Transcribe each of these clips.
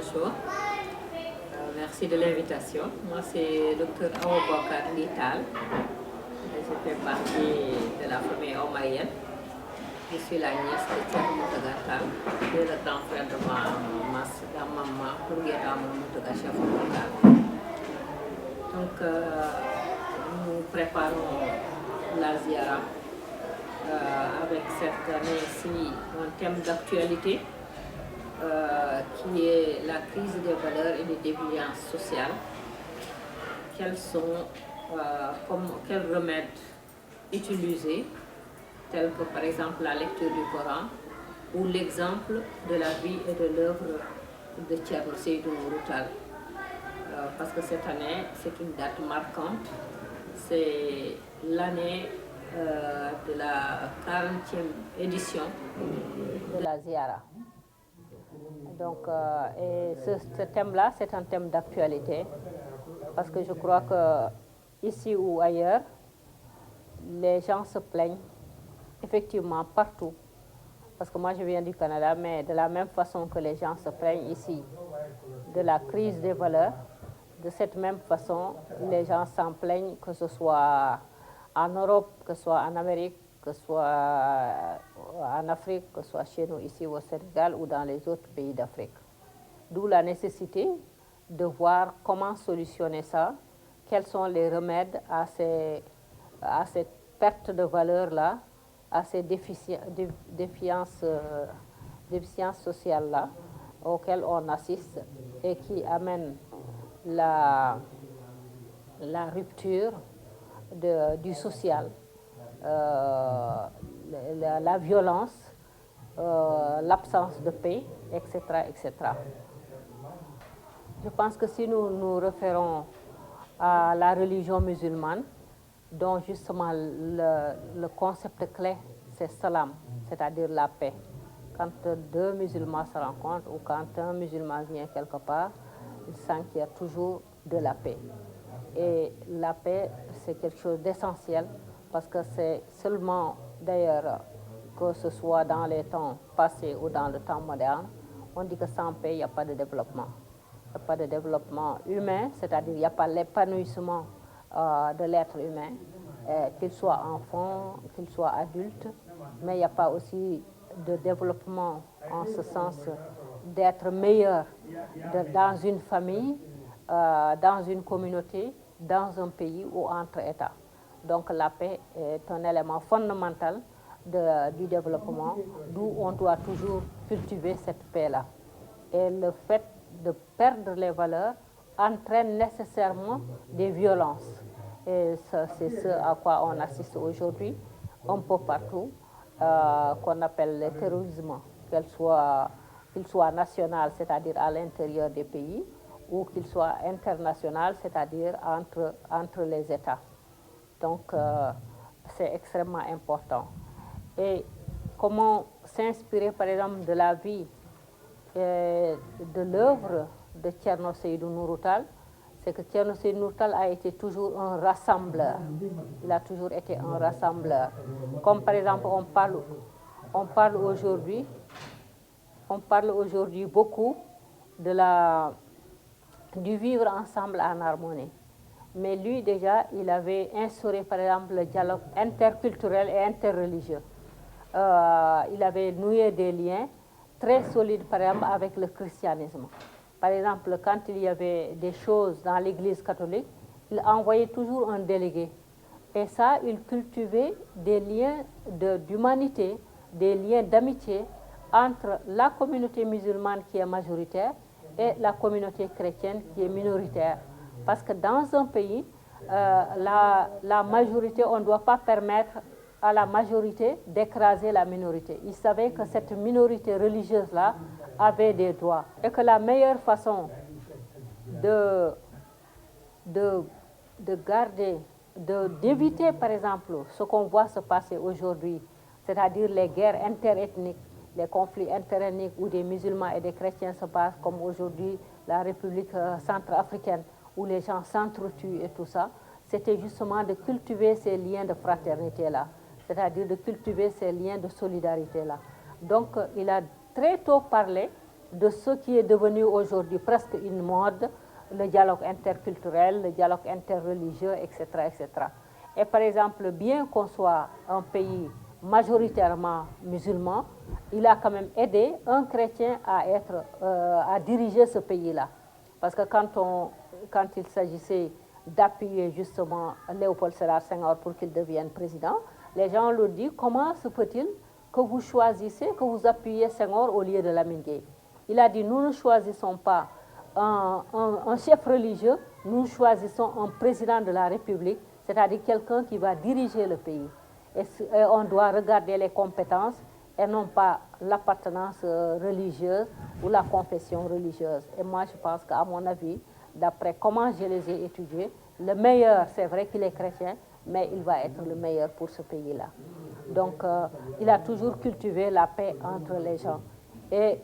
Show. Merci de l'invitation. Moi, c'est Dr Awa Bokar Lital. Je fais partie de la famille omarienne. Je suis la nièce de Thierno Moutaga Tall, le grand frère de ma maman, Kourgueta Moutaga Chef Tall. Donc, nous préparons la Ziara avec cette année-ci un thème d'actualité qui est la crise des valeurs et des déviances sociales. Quels remèdes utiliser, tels que par exemple la lecture du Coran ou l'exemple de la vie et de l'œuvre de Thierno Seydou Nourou Tall. Parce que cette année, c'est une date marquante, c'est l'année de la 40e édition de la Ziara. Donc, et ce thème-là, c'est un thème d'actualité, parce que je crois que ici ou ailleurs, les gens se plaignent effectivement partout. Parce que moi, je viens du Canada, mais de la même façon que les gens se plaignent ici de la crise des valeurs, de cette même façon, les gens s'en plaignent, que ce soit en Europe, que ce soit en Amérique, que ce soit en Afrique, que ce soit chez nous ici au Sénégal ou dans les autres pays d'Afrique. D'où la nécessité de voir comment solutionner ça, quels sont les remèdes à cette perte de valeur-là, à ces déficiences sociales-là auxquelles on assiste et qui amènent la rupture du social, la violence, l'absence de paix, etc., etc. Je pense que si nous nous référons à la religion musulmane, dont justement le concept clé, c'est salam, c'est-à-dire la paix. Quand deux musulmans se rencontrent ou quand un musulman vient quelque part, il sent qu'il y a toujours de la paix. Et la paix, c'est quelque chose d'essentiel parce que c'est seulement, d'ailleurs, que ce soit dans les temps passés ou dans le temps moderne, on dit que sans paix, il n'y a pas de développement. Il n'y a pas de développement humain, c'est-à-dire il n'y a pas l'épanouissement de l'être humain, qu'il soit enfant, qu'il soit adulte, mais il n'y a pas aussi de développement en ce sens d'être meilleur dans une famille, dans une communauté, dans un pays ou entre États. Donc la paix est un élément fondamental du développement, d'où on doit toujours cultiver cette paix-là. Et le fait de perdre les valeurs entraîne nécessairement des violences. Et c'est ce à quoi on assiste aujourd'hui, un peu partout, qu'on appelle le terrorisme, qu'il soit national, c'est-à-dire à l'intérieur des pays, ou qu'il soit international, c'est-à-dire entre les États. Donc, c'est extrêmement important. Et comment s'inspirer, par exemple, de la vie de l'œuvre de Thierno Seydou Nourou Tall, c'est que Thierno Seydou Nourou Tall a été toujours un rassembleur. Il a toujours été un rassembleur. Comme par exemple, on parle aujourd'hui beaucoup du vivre ensemble en harmonie. Mais lui, déjà, il avait instauré, par exemple, le dialogue interculturel et interreligieux. Il avait noué des liens très solides, par exemple, avec le christianisme. Par exemple, quand il y avait des choses dans l'Église catholique, il envoyait toujours un délégué. Et ça, il cultivait des liens d'humanité, des liens d'amitié entre la communauté musulmane qui est majoritaire et la communauté chrétienne qui est minoritaire. Parce que dans un pays, la majorité, on ne doit pas permettre à la majorité d'écraser la minorité. Il savait que cette minorité religieuse-là avait des droits et que la meilleure façon d'éviter, par exemple, ce qu'on voit se passer aujourd'hui, c'est-à-dire les guerres interethniques, les conflits interethniques où des musulmans et des chrétiens se passent, comme aujourd'hui la République centrafricaine, où les gens s'entretuent et tout ça, c'était justement de cultiver ces liens de fraternité-là, c'est-à-dire de cultiver ces liens de solidarité-là. Donc, il a très tôt parlé de ce qui est devenu aujourd'hui presque une mode, le dialogue interculturel, le dialogue interreligieux, etc., etc. Et par exemple, bien qu'on soit un pays majoritairement musulman, il a quand même aidé un chrétien à diriger ce pays-là. Parce que quand il s'agissait d'appuyer justement Léopold Sédar Senghor pour qu'il devienne président, les gens leur disent comment se peut-il que vous choisissez, que vous appuyez Senghor au lieu de Lamine Gueye. Il a dit nous ne choisissons pas un chef religieux, nous choisissons un président de la République, c'est-à-dire quelqu'un qui va diriger le pays. Et on doit regarder les compétences et non pas l'appartenance religieuse ou la confession religieuse. Et moi, je pense qu'à mon avis, d'après comment je les ai étudiés, le meilleur, c'est vrai qu'il est chrétien, mais il va être le meilleur pour ce pays-là. Donc, il a toujours cultivé la paix entre les gens. Et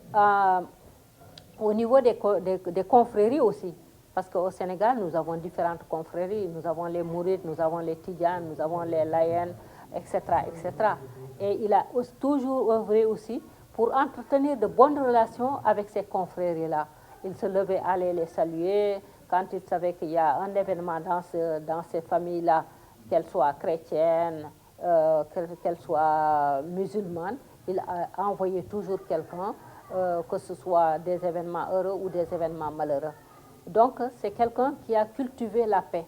au niveau des confréries aussi, parce qu'au Sénégal, nous avons différentes confréries. Nous avons les Mourides, nous avons les Tidjanes, nous avons les Layènes, etc., etc. Et il a toujours œuvré aussi pour entretenir de bonnes relations avec ces confréries-là. Il se levait, allait les saluer. Quand il savait qu'il y a un événement dans ces familles-là, qu'elles soient chrétiennes, qu'elles soient musulmanes, il a envoyé toujours quelqu'un, que ce soit des événements heureux ou des événements malheureux. Donc, c'est quelqu'un qui a cultivé la paix.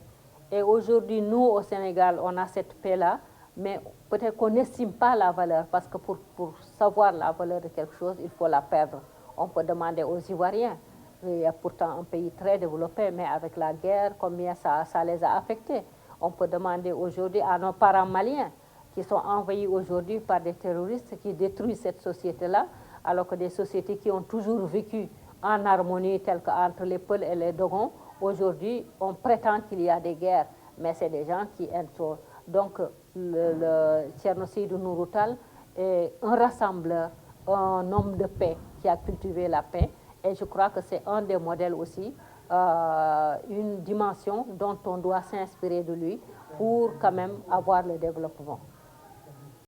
Et aujourd'hui, nous, au Sénégal, on a cette paix-là, mais peut-être qu'on n'estime pas la valeur, parce que pour savoir la valeur de quelque chose, il faut la perdre. On peut demander aux Ivoiriens, il y a pourtant un pays très développé, mais avec la guerre, combien ça les a affectés. On peut demander aujourd'hui à nos parents maliens, qui sont envahis aujourd'hui par des terroristes qui détruisent cette société-là, alors que des sociétés qui ont toujours vécu en harmonie, telles qu'entre les Peuls et les Dogons, aujourd'hui, on prétend qu'il y a des guerres, mais c'est des gens qui entrent. Donc, le Thierno Seydou Nourou Tall est un rassembleur, un homme de paix qui a cultivé la paix. Et je crois que c'est un des modèles aussi, une dimension dont on doit s'inspirer de lui pour quand même avoir le développement.